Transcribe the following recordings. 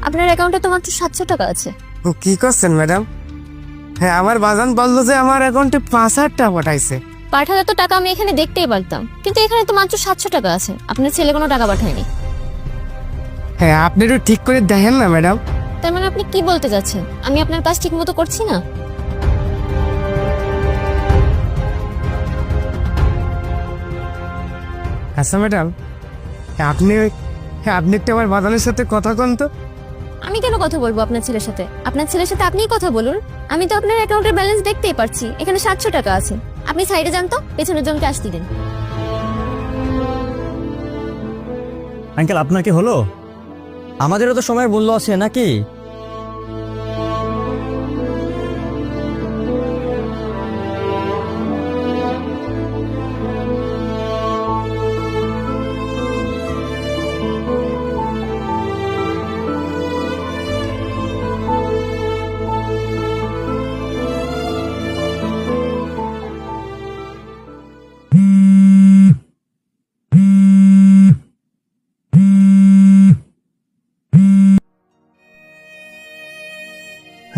আপনার অ্যাকাউন্টে তো মাত্র 700 টাকা আছে। ও কি করছেন ম্যাডাম? হ্যাঁ, আমার বাজান বললো যে আমার অ্যাকাউন্টে 5,000 টাকা পাঠাইছে। পাঠালে তো টাকা আমি এখানে দেখতেই পারতাম, কিন্তু এখানে তো মাত্র 700 টাকা আছে। আপনার ছেলে কোনো টাকা পাঠায়নি। হ্যাঁ, আপনি একটু ঠিক করে দেখেন না ম্যাডাম। তার মানে আপনি কি বলতে চাচ্ছেন? আমি আপনার কাজ ঠিক মতো করছি না? আচ্ছা ম্যাডাম, আপনি আপনি একটু আমার বাজানের সাথে কথা কন তো। আমি কেন কথা বলবো আপনার ছেলের সাথে? আপনার ছেলের সাথে আপনিই কথা বলুন। আমি তো আপনার অ্যাকাউন্টের ব্যালেন্স দেখতেই পারছি, এখানে 700 টাকা আছে। আপনি সাইডে যান তো, পেছনের জনকে আসতে দিন। আঙ্কেল আপনার কি হলো? আমাদেরও তো সময়ের মূল্য আছে নাকি?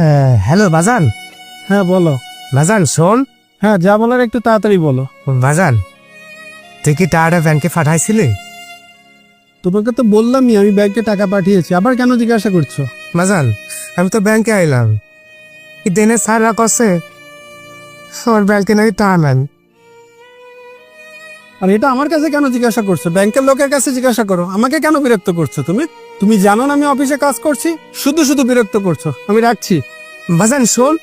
হ্যাঁ, হ্যালো বাজান। হ্যাঁ বলো। বাজান শোন। হ্যাঁ, যা বলার একটু তাড়াতাড়ি বলো। বাজান, তুই কি টাকাটা ব্যাংকে পাঠাইছিলি? তোমাকে তো বললামই আমি ব্যাংকে টাকা পাঠিয়েছি, আবার কেন জিজ্ঞাসা করছো? বাজান, আমি তো ব্যাংকে আইলাম, কি দিনে সারা কষে আমার ব্যাংকে নাকি টাকা নেন। আর এটা আমার কাছে কেন জিজ্ঞাসা করছো? ব্যাংকের লোকের কাছে জিজ্ঞাসা করো। আমাকে কেন বিরক্ত করছো তুমি? তুমি জানো না আমি অফিসে কাজ করছি, শুধু শুধু বিরক্ত করছো। আমি রাখছি। বাজান শোন।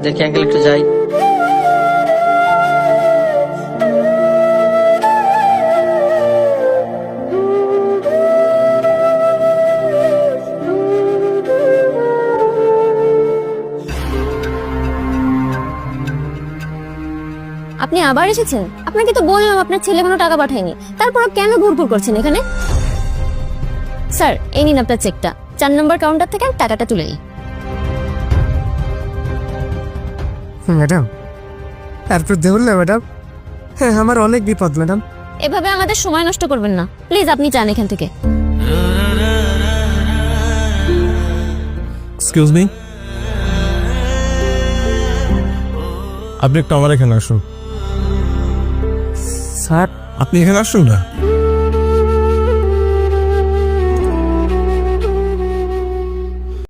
দেখি আঙ্কেল একটু যাই। আপনি আবার এসেছেন? আপনাকে তো বললাম আপনার ছেলে কোনো টাকা পাঠায়নি, তারপরও কেন ঘুরঘুর করছেন এখানে? স্যার, এই নিন আপনার চেকটা। 4 নম্বর কাউন্টার থেকে টাকাটা তুলে নিন। ম্যাডাম, তারপর দেখুন না ম্যাডাম, হ্যাঁ আমার অনেক বিপদ ম্যাডাম। এভাবে আমাদের সময় নষ্ট করবেন না প্লিজ, আপনি যান এখান থেকে। এক্সকিউজ মি, আপনি একটু আমার এখানে আসুন। স্যার, আপনি এখানে আসুন না।